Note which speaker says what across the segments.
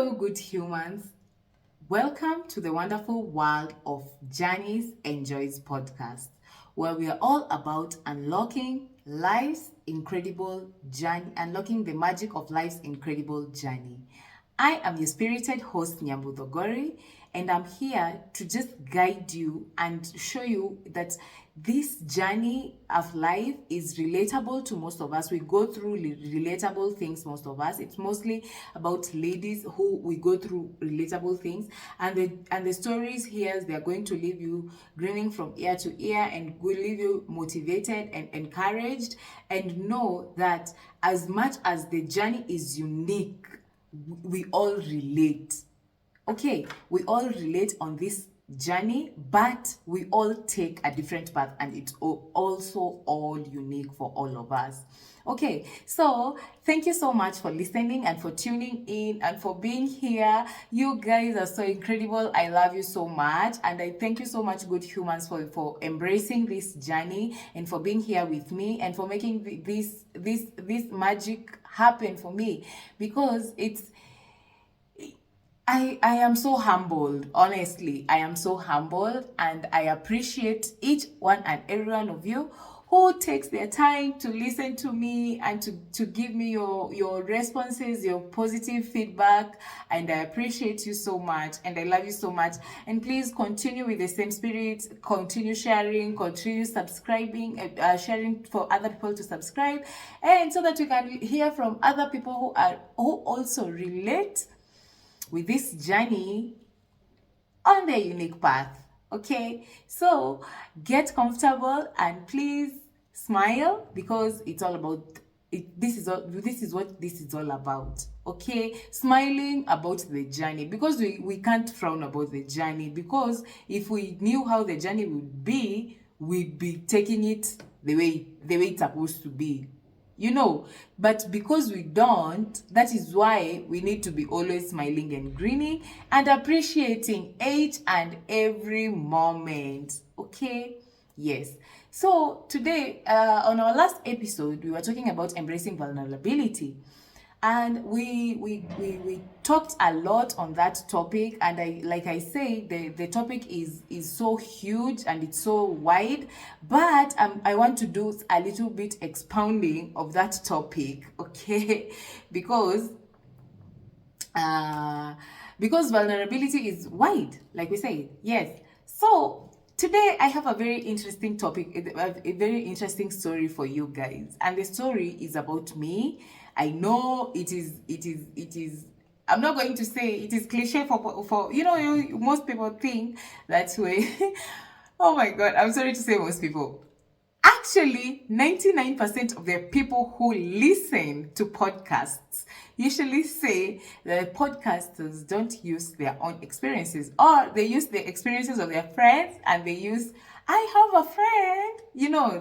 Speaker 1: Hello, good humans. Welcome to the wonderful world of Journeys and Joys podcast, where we are all about unlocking life's incredible journey, unlocking the magic of life's incredible journey. I am your spirited host, Nyambudogori, and I'm here to just guide you and show you that this journey of life is relatable to most of us. We go through relatable things, most of us. It's mostly about ladies who we go through relatable things, and the stories here, they are going to leave you grinning from ear to ear and will leave you motivated and encouraged, and know that as much as the journey is unique, we all relate. Okay, we all relate on this journey, but we all take a different path, and it's also all unique for all of us. Okay, so thank you so much for listening and for tuning in and for being here. You guys are so incredible. I love you so much, and I thank you so much, good humans, for embracing this journey and for being here with me and for making this magic happen for me, because I am so humbled. Honestly, I am so humbled, and I appreciate each one and every one of you who takes their time to listen to me and to give me your responses, your positive feedback. And I appreciate you so much, and I love you so much. And please continue with the same spirit, continue sharing, continue subscribing, sharing for other people to subscribe, and so that we can hear from other people who also relate with this journey on their unique path. Okay, so get comfortable and please smile, because it's all about it. This is what this is all about. Okay, smiling about the journey, because we can't frown about the journey, because if we knew how the journey would be, we'd be taking it the way it's supposed to be, but because we don't, that is why we need to be always smiling and grinning and appreciating each and every moment. Okay, yes. So today, on our last episode, we were talking about embracing vulnerability, and we talked a lot on that topic. And I say, the topic is so huge and it's so wide, but I want to do a little bit expounding of that topic. Okay, because vulnerability is wide, like we say. Yes. So today I have a very interesting topic, a very interesting story for you guys, and the story is about me. I know it is. I'm not going to say it is cliche for most people think that way. Oh my God, I'm sorry to say most people. Actually, 99% of the people who listen to podcasts usually say that podcasters don't use their own experiences, or they use the experiences of their friends, and they use, I have a friend,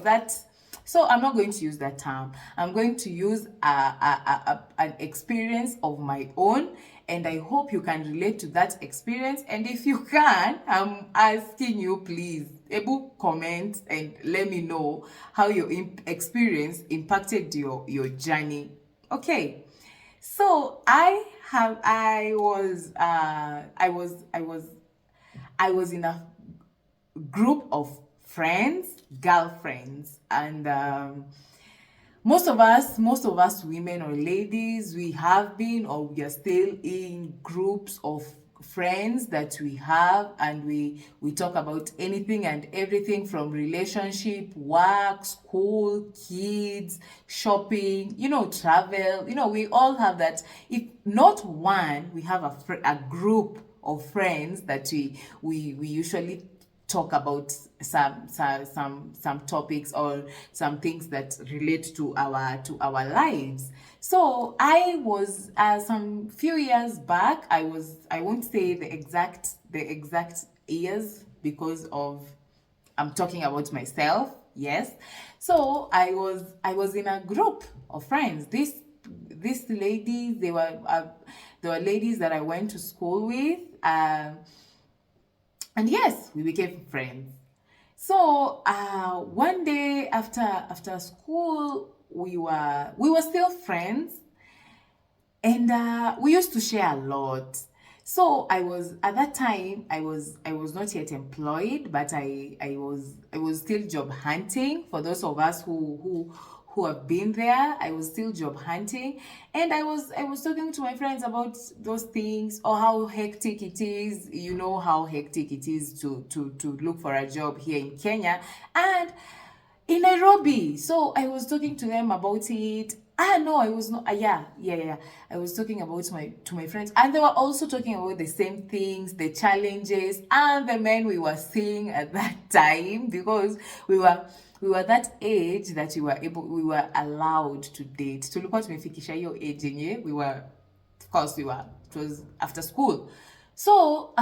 Speaker 1: that. So I'm not going to use that term. I'm going to use an experience of my own, and I hope you can relate to that experience. And if you can, I'm asking you, please, able comment and let me know how your experience impacted your journey. Okay, so I was in a group of friends, girlfriends, and most of us women or ladies, we have been, or we are still in groups of friends that we have, and we talk about anything and everything, from relationship, work, school, kids, shopping, travel. We all have that. If not one, we have a group of friends that we usually talk about some topics or some things that relate to our lives. So I was, some few years back, I won't say the exact years, because of, I'm talking about myself. Yes. So I was in a group of friends. These ladies, they were ladies that I went to school with. And yes, we became friends. So one day after school, we were still friends, and we used to share a lot. So I was at that time, I was not yet employed, but I was still job hunting. For those of us who have been there, I was still job hunting, and I was talking to my friends about those things, or how hectic it is. You know how hectic it is to look for a job here in Kenya and in Nairobi. So I was talking to them about it. No, I was not. Yeah. I was talking about my friends, and they were also talking about the same things, the challenges, and the men we were seeing at that time, because we were that age that we were allowed to date. Tulikuwa tumefikisha hiyo age yenye of course it was after school. So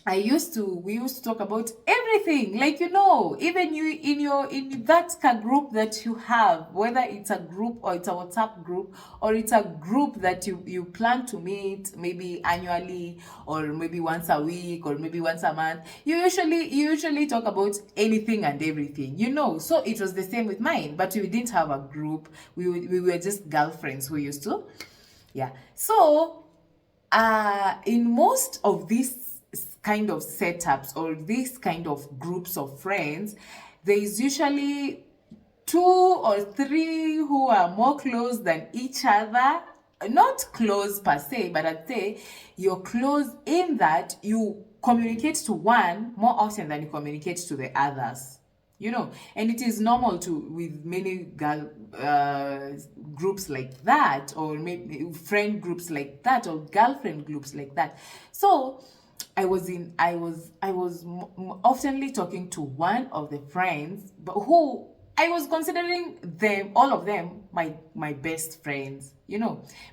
Speaker 1: we used to talk about everything, like, even you in that group that you have, whether it's a group or it's a WhatsApp group, or it's a group that you plan to meet maybe annually, or maybe once a week, or maybe once a month. You usually talk about anything and everything, so it was the same with mine, but we didn't have a group. We were just girlfriends who used to, yeah. So in most of these kind of setups, or these kind of groups of friends, there is usually 2 or 3 who are more close than each other. Not close per se, but I'd say you're close in that you communicate to one more often than you communicate to the others. And it is normal with many groups like that, or maybe friend groups like that, or girlfriend groups like that. So I was oftenly talking to one of the friends, but who I was considering them, all of them, my best friends,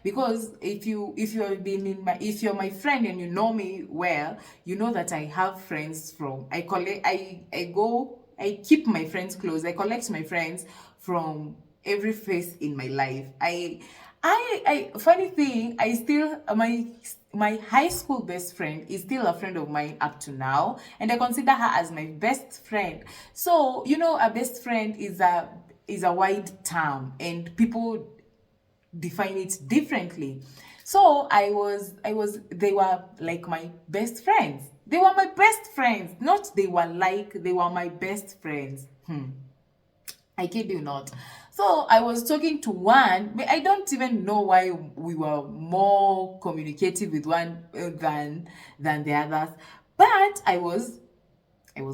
Speaker 1: because if you're my friend and you know me well, you know that I have friends I keep my friends close. I collect my friends from every phase in my life. Funny thing, I still, my high school best friend is still a friend of mine up to now, and I consider her as my best friend. So, a best friend is a wide term, and people define it differently. So they were like my best friends. They were my best friends. Not they were my best friends. I kid you not. So I was talking to one. I don't even know why we were more communicative with one than the others, but I was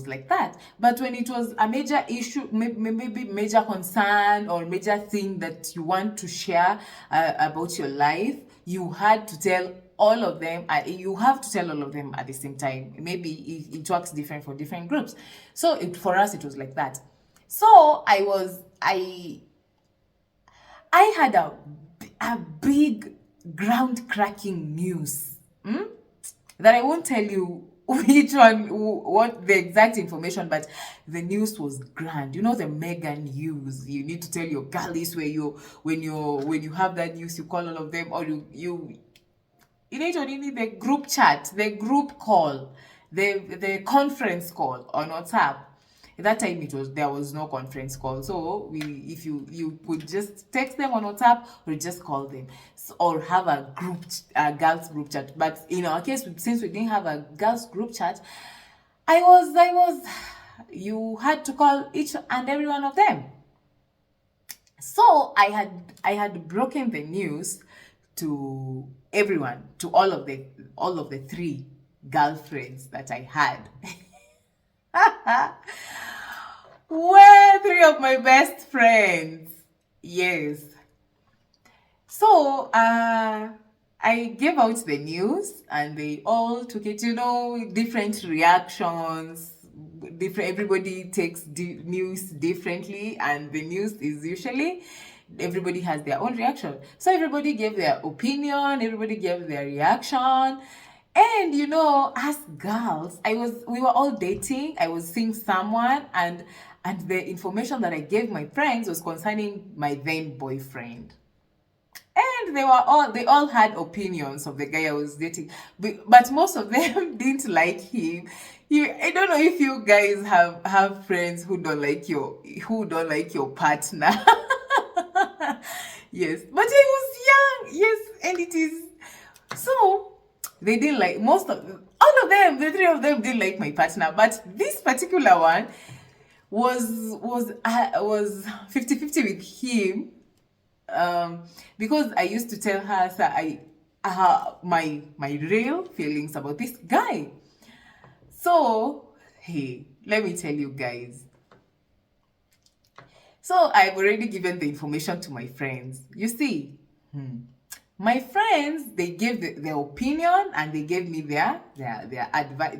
Speaker 1: like that. But when it was a major issue, maybe major concern or major thing that you want to share about your life, you had to tell all of them. You have to tell all of them at the same time. Maybe it works different for different groups. So for us, it was like that. So I had a big ground-cracking news that I won't tell you what the exact information, but the news was grand. The mega news. You need to tell your girlies when you have that news, you call all of them, or you need the group chat, the group call, the conference call on WhatsApp. At that time, there was no conference call, so if you could just text them on WhatsApp, or just call them, or have a girls group chat. But in our case, since we didn't have a girls group chat, you had to call each and every one of them. So I had broken the news to everyone, to all of the 3 girlfriends that I had. Were 3 of my best friends. Yes. So I gave out the news, and they all took it, different reactions. Everybody takes news differently, and the news is usually everybody has their own reaction. So everybody gave their opinion, everybody gave their reaction. And as girls, we were all dating. I was seeing someone, and the information that I gave my friends was concerning my then boyfriend. And they all had opinions of the guy I was dating, but most of them didn't like him. I don't know if you guys have friends who don't like your partner. Yes, but I was And it is so they didn't like all of them, the three of them didn't like my partner, but this particular one was 50-50 with him, because I used to tell her that my real feelings about this guy. So hey, let me tell you guys. So I've already given the information to my friends. You see, my friends, they gave their opinion and they gave me their advice.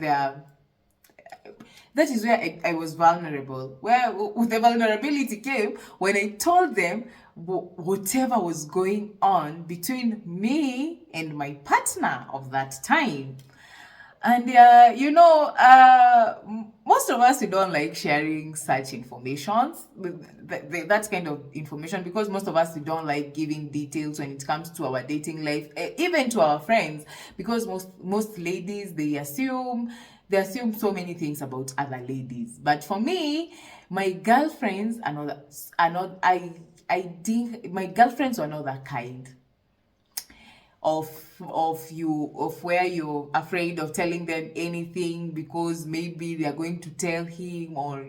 Speaker 1: That is where I was vulnerable. Where the vulnerability came when I told them whatever was going on between me and my partner of that time. And most of us, we don't like sharing such information, that kind of information, because most of us, we don't like giving details when it comes to our dating life, even to our friends, because most ladies, they assume so many things about other ladies. But for me, my girlfriends I think my girlfriends were not that kind of where you're afraid of telling them anything because maybe they are going to tell him, or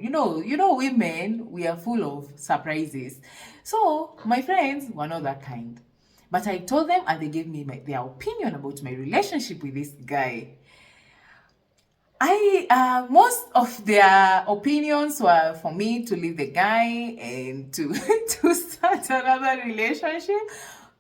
Speaker 1: women, we are full of surprises. So my friends were not that kind, but I told them and they gave me their opinion about my relationship with this guy. Most of their opinions were for me to leave the guy and to to start another relationship.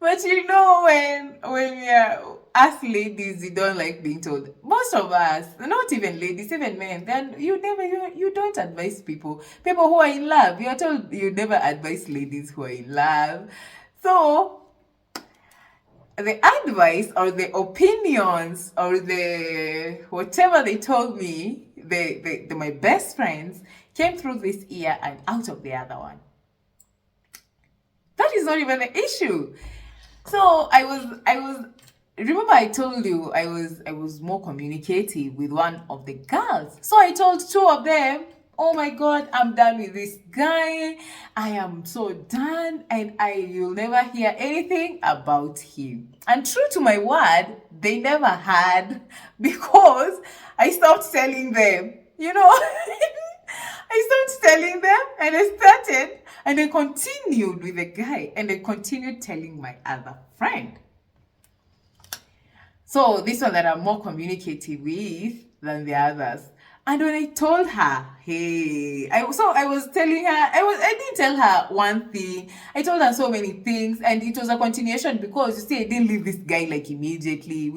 Speaker 1: But when we are us ladies, we don't like being told. Most of us, not even ladies, even men, then you don't advise people who are in love. You are told you never advise ladies who are in love. So the advice or the opinions or the whatever they told me, my best friends, came through this ear and out of the other one. That is not even the issue. So I was remember I told you I was more communicative with one of the girls. So I told two of them, oh my God, I'm done with this guy. I am so done, and you'll never hear anything about him. And true to my word, they never had, because I stopped telling them, I stopped telling them, and I continued with the guy, and I continued telling my other friend. So this one that I'm more communicative with than the others. And when I told her, hey, I was telling her, I didn't tell her one thing. I told her so many things, and it was a continuation, because you see, I didn't leave this guy like immediately.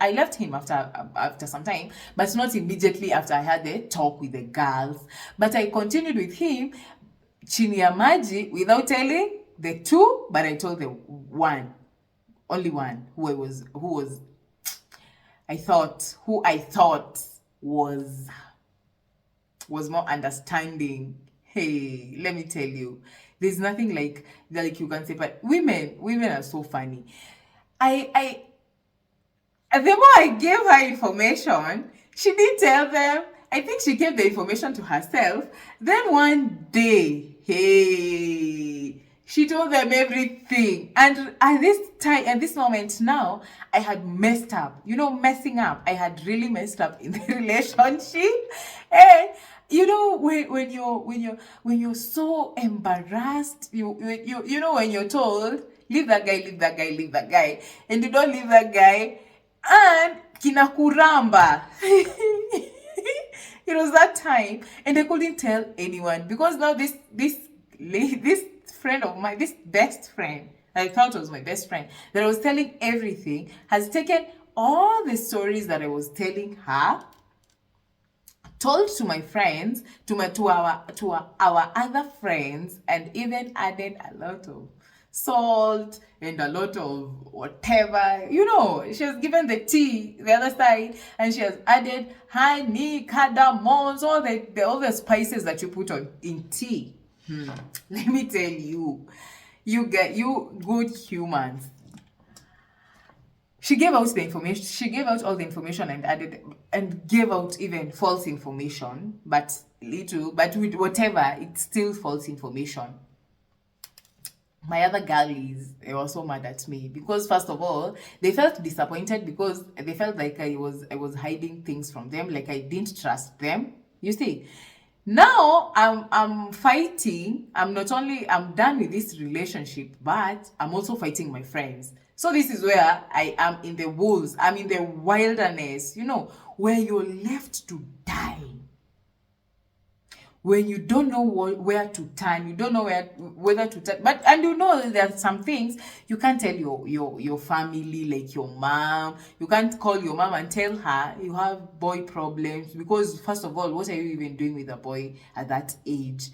Speaker 1: I left him after some time, but not immediately after I had the talk with the girls. But I continued with him, chini ya maji, without telling the two, but I told the only one who I thought was more understanding. Hey, let me tell you, there's nothing like you can say, but women are so funny. The more I gave her information, she didn't tell them. I think she gave the information to herself. Then one day, hey, she told them everything. And at this moment now, I had messed up. Messing up. I had really messed up in the relationship. And when you're so embarrassed, when you're told, leave that guy, and you don't leave that guy, and kinakuramba. It was that time, and I couldn't tell anyone, because now this friend of mine, this best friend, I thought was my best friend, that I was telling everything, has taken all the stories that I was telling her, told to my friends, to our other friends, and even added a lot of salt and a lot of whatever. She has given the tea, the other side, and she has added honey, cardamoms, all the spices that you put in tea. Let me tell you, you good humans. She gave out the information. She gave out all the information and gave out even false information, but with whatever, it's still false information. My other girlies, they were so mad at me because first of all, they felt disappointed because they felt like I was hiding things from them, like I didn't trust them. You see, now I'm fighting. I'm done with this relationship, but I'm also fighting my friends. So this is where I am in the woods. I'm in the wilderness, where you're left to die, when you don't know where to turn, you don't know whether to turn. But and there are some things you can't tell your family, like your mom. You can't call your mom and tell her you have boy problems, because first of all, what are you even doing with a boy at that age?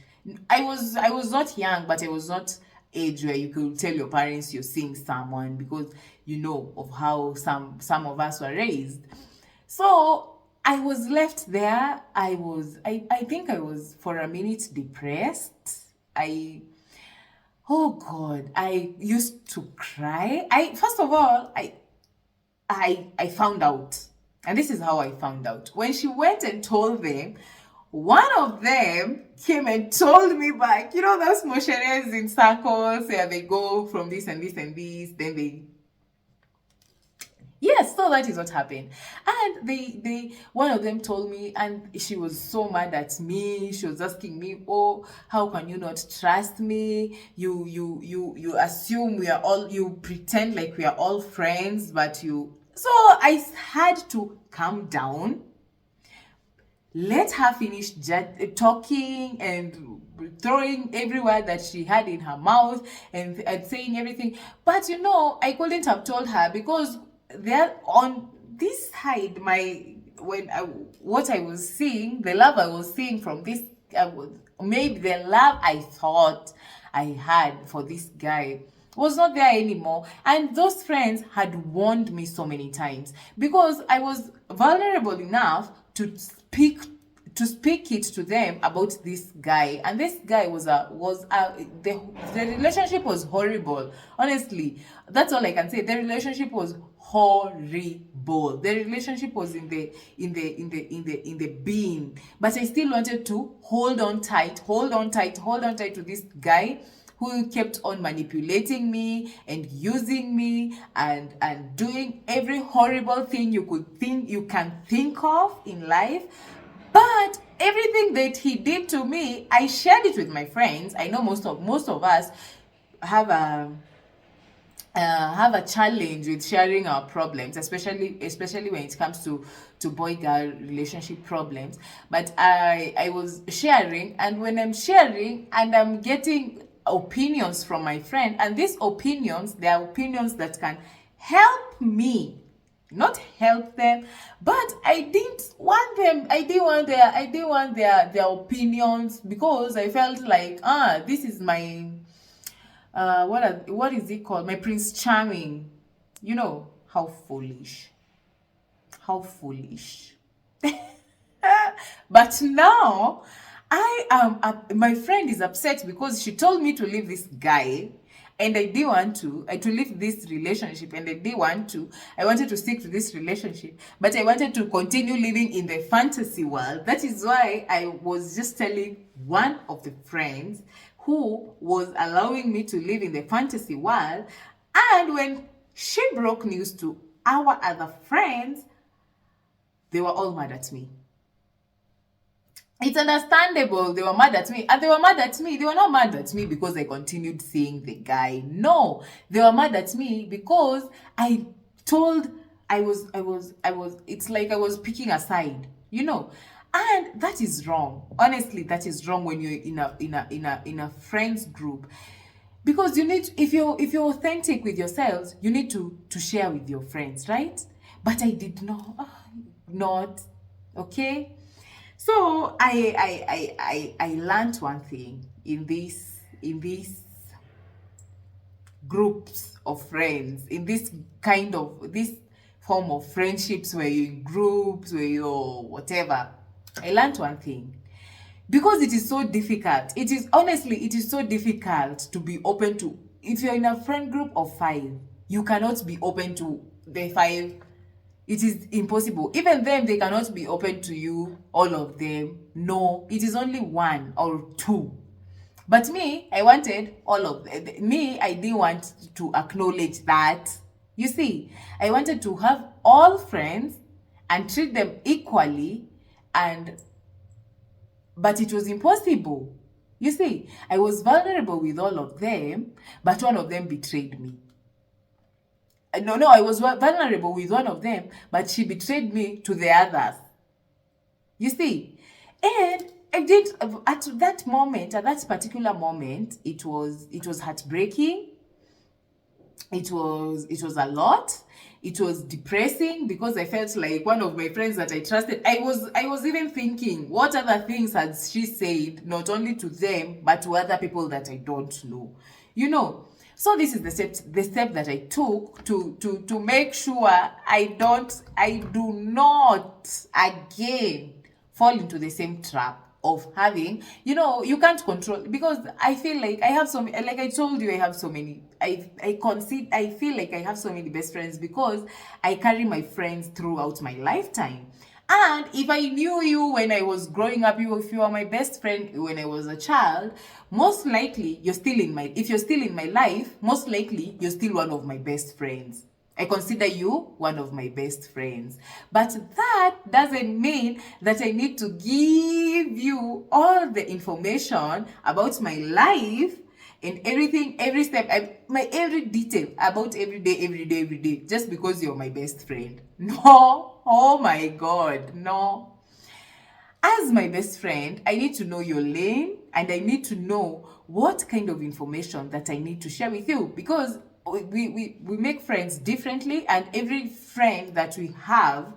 Speaker 1: I was not young, but I was not age where you could tell your parents you're seeing someone, because of how some of us were raised. So I was left there. I think I was for a minute depressed. Oh God, I used to cry. First of all, I found out. And this is how I found out. When she went and told them, one of them came and told me back. Those motioners in circles where they go from this and this and this, then they. Yes, so that is what happened. And they one of them told me, and she was so mad at me. She was asking me, "Oh, how can you not trust me? You assume we are all, you pretend like we are all friends, but you." So I had to calm down, let her finish talking and throwing every word that she had in her mouth, and saying everything. But I couldn't have told her, because there on this side, what I was seeing, the love I was seeing from this, maybe the love I thought I had for this guy was not there anymore. And those friends had warned me so many times, because I was vulnerable enough to speak it to them about this guy. And this guy the relationship was horrible. Honestly, that's all I can say. The relationship was horrible. The relationship was in the bin. But I still wanted to hold on tight, to this guy who kept on manipulating me and using me, and doing every horrible thing you can think of in life. But everything that he did to me, I shared it with my friends. I know most of us have a challenge with sharing our problems, especially when it comes to boy girl relationship problems. But I was sharing, and when I'm sharing and I'm getting opinions from my friend, and these opinions, they are opinions that can help me, not help them. But I didn't want them. I didn't want their opinions, because I felt like, this is my what is it called, my Prince Charming. How foolish, how foolish. But now I am my friend is upset because she told me to leave this guy, and I didn't want to leave this relationship, and I didn't want to. I wanted to stick to this relationship, but I wanted to continue living in the fantasy world. That is why I was just telling one of the friends who was allowing me to live in the fantasy world. And when she broke news to our other friends, they were all mad at me. It's understandable. They were mad at me. And they were mad at me. They were not mad at me because I continued seeing the guy. No. They were mad at me because it's like I was picking a side. And that is wrong. Honestly, that is wrong when you're in a friends group. Because if you're authentic with yourselves, you need to share with your friends, right? But I did not. Okay? So I learned one thing in these groups of friends, in this form of friendships where you're in groups, where you're whatever. I learned one thing. Because it is so difficult. It is so difficult to be open to. If you're in a friend group of 5, you cannot be open to the 5. It is impossible. Even them, they cannot be open to you, all of them. No, it is only 1 or 2. But me, I wanted all of me. I didn't want to acknowledge that. You see, I wanted to have all friends and treat them equally, and but it was impossible. You see, I was vulnerable with all of them, but one of them betrayed me. No, I was vulnerable with one of them, but she betrayed me to the others. You see, and I did at that moment, at that particular moment, it was heartbreaking. It was a lot. It was depressing because I felt like one of my friends that I trusted, I was even thinking, what other things had she said, not only to them but to other people that I don't know, you know. So this is the step that I took to make sure I do not again fall into the same trap of having, you can't control, because I feel like I have so many, like I told you, I have so many, I feel like I have so many best friends because I carry my friends throughout my lifetime. And if I knew you when I was growing up, if you are my best friend when I was a child, most likely if you're still in my life, most likely you're still one of my best friends. I consider you one of my best friends. But that doesn't mean that I need to give you all the information about my life and everything, every step, my every detail about every day, just because you're my best friend. No. Oh my God, no. As my best friend, I need to know your lane, and I need to know what kind of information that I need to share with you, because we make friends differently, and every friend that we have,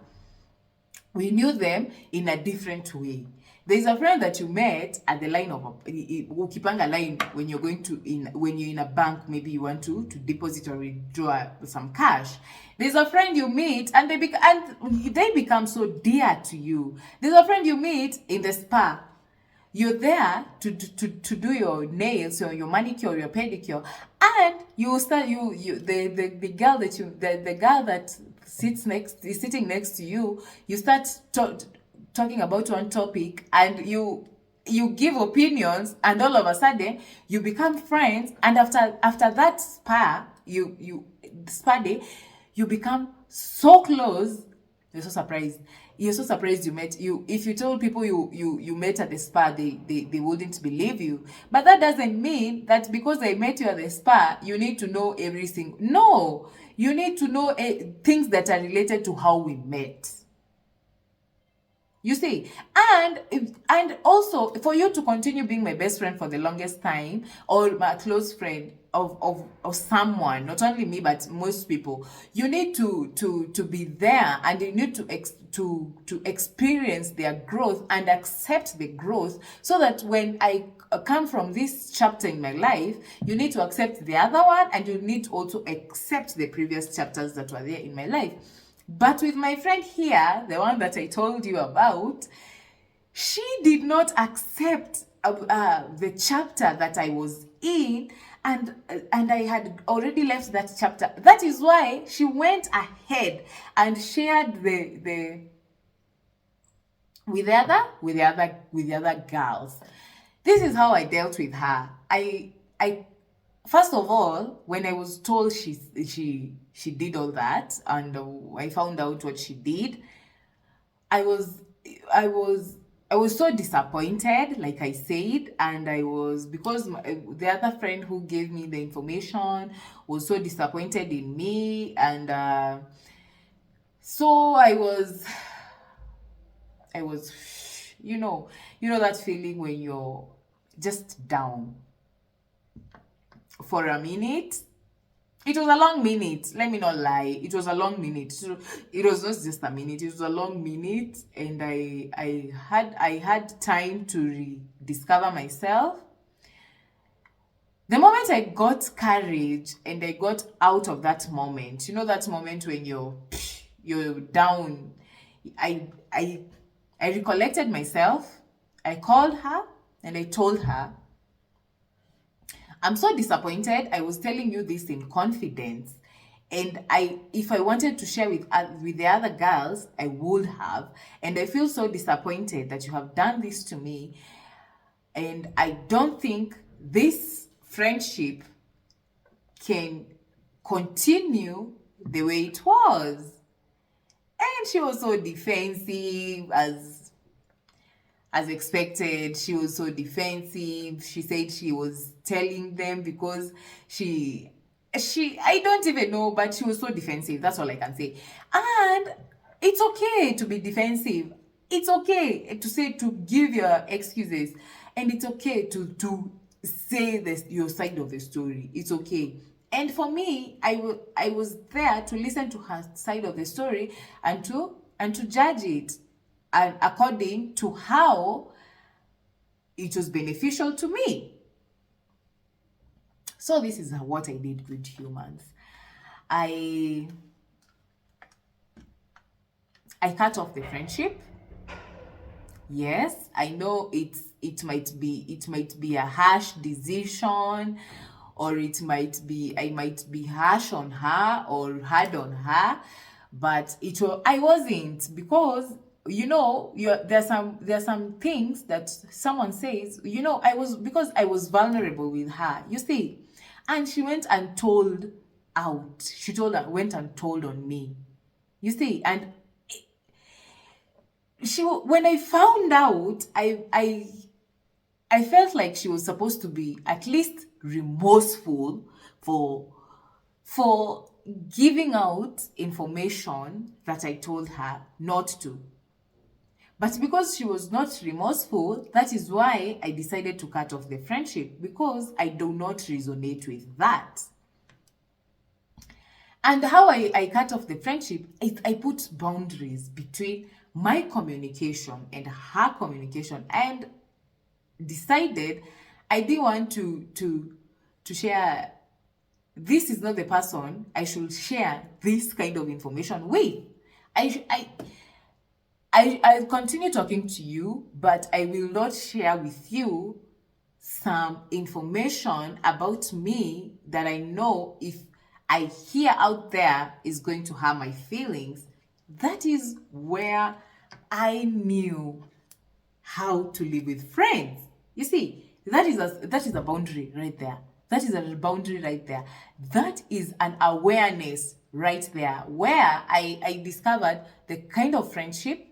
Speaker 1: we knew them in a different way. There's a friend that you met at the line of ukipanga line when you're in a bank, maybe you want to deposit or withdraw some cash. There's a friend you meet and they become so dear to you. There's a friend you meet in the spa. You're there to do your nails or your manicure or your pedicure, and you start the girl that is sitting next to you. You start talking about one topic, and you give opinions, and all of a sudden you become friends. And after that spa day, you become so close. You're so surprised. If you told people you met at the spa, they wouldn't believe you. But that doesn't mean that because I met you at the spa, you need to know everything. No, you need to know things that are related to how we met. You see, and also for you to continue being my best friend for the longest time, or my close friend of someone, not only me but most people, you need to be there, and you need to experience their growth and accept the growth, so that when I come from this chapter in my life, you need to accept the other one, and you need to also accept the previous chapters that were there in my life. But with my friend here, the one that I told you about, she did not accept the chapter that I was in, and I had already left that chapter. That is why she went ahead and shared the with the other girls. This is how I dealt with her. I First of all, when I was told she did all that, and I found out what she did, I was I was I was so disappointed, like I said, and I was, because the other friend who gave me the information was so disappointed in me, and so I was, that feeling when you're just down for a minute. It was a long minute. Let me not lie. It was a long minute. So it was not just a minute. It was a long minute, and I had time to rediscover myself. The moment I got courage and I got out of that moment, that moment when you're down, I recollected myself. I called her and I told her, I'm so disappointed. I was telling you this in confidence, and if I wanted to share with the other girls, I would have. And I feel so disappointed that you have done this to me, and I don't think this friendship can continue the way it was. And she was so defensive, as expected. She was so defensive. She said she was telling them because I don't even know, but she was so defensive. That's all I can say. And it's okay to be defensive. It's okay to say, to give your excuses, and it's okay to say this, your side of the story. It's okay. And for me, I was there to listen to her side of the story and to judge it, and according to how it was beneficial to me. So this is what I did, good humans. I cut off the friendship. Yes, I know it might be a harsh decision, or it might be, I might be harsh on her or hard on her, but I wasn't, because there's some things that someone says, because I was vulnerable with her, you see, and she went and told out. Went and told on me, you see, and when I found out, I felt like she was supposed to be at least remorseful for giving out information that I told her not to. But because she was not remorseful, that is why I decided to cut off the friendship, because I do not resonate with that. And how I cut off the friendship is I put boundaries between my communication and her communication, and decided I didn't want to share. This is not the person I should share this kind of information with. I'll continue talking to you, but I will not share with you some information about me that I know, if I hear out there, is going to harm my feelings. That is where I knew how to live with friends. You see, that is a boundary right there. That is a boundary right there. That is an awareness right there, where I discovered the kind of friendship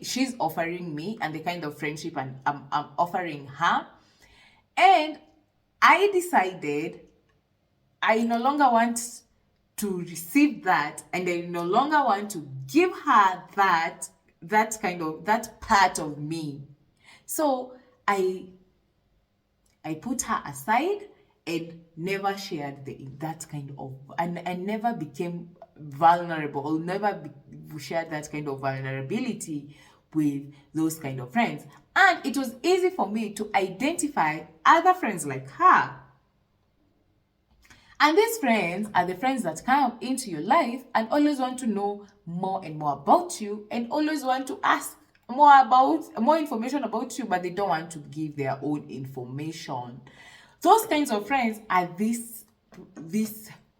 Speaker 1: she's offering me, and the kind of friendship I'm offering her. And I decided I no longer want to receive that, and I no longer want to give her that part of me. So I put her aside and never shared that kind of, and never became vulnerable, or never shared that kind of vulnerability with those kind of friends. And it was easy for me to identify other friends like her. And these friends are the friends that come into your life and always want to know more and more about you, and always want to ask more information about you, but they don't want to give their own information. Those kinds of friends are these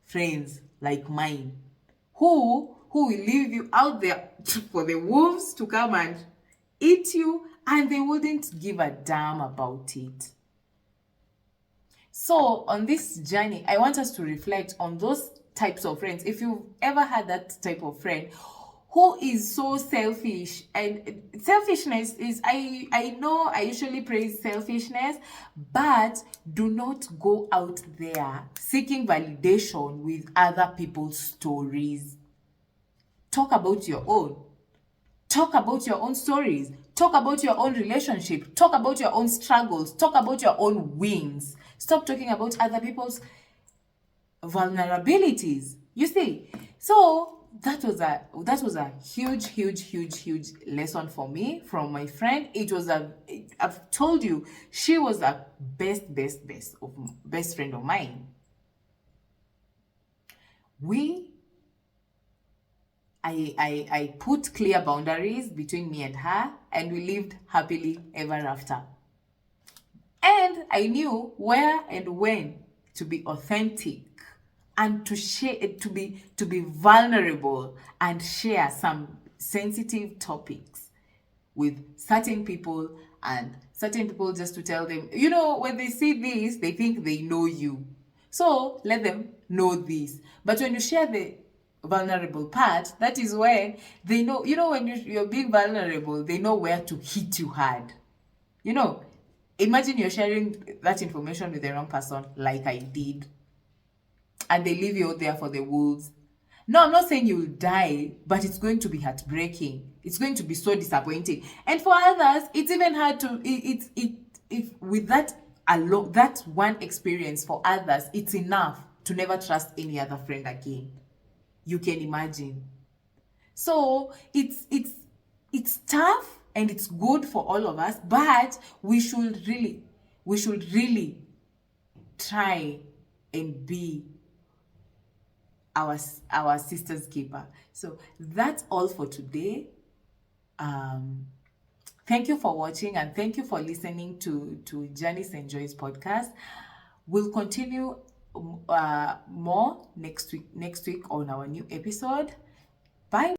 Speaker 1: friends like mine, who will leave you out there for the wolves to come and eat you, and they wouldn't give a damn about it. So on this journey, I want us to reflect on those types of friends. If you've ever had that type of friend who is so selfish, and selfishness is, I know I usually praise selfishness, but do not go out there seeking validation with other people's stories. Talk about your own. Talk about your own stories. Talk about your own relationship. Talk about your own struggles. Talk about your own wins. Stop talking about other people's vulnerabilities. You see, so that was a huge lesson for me from my friend. I've told you, she was a best friend of mine. I put clear boundaries between me and her, and we lived happily ever after. And I knew where and when to be authentic, and to share, to be vulnerable, and share some sensitive topics with certain people and certain people just to tell them, when they see this, they think they know you. So let them know this. But when you share the vulnerable part, that is when they know, when you're being vulnerable, they know where to hit you hard. Imagine you're sharing that information with the wrong person, like I did, and they leave you out there for the wolves. No, I'm not saying you'll die, but it's going to be heartbreaking. It's going to be so disappointing. And for others, it's even hard to if with that alone, that one experience, for others, it's enough to never trust any other friend again. You can imagine. So it's tough and it's good for all of us, but we should really try and be our sister's keeper. So that's all for today. Thank you for watching, and thank you for listening to Janice and Joy's podcast. We'll continue more next week on our new episode. Bye.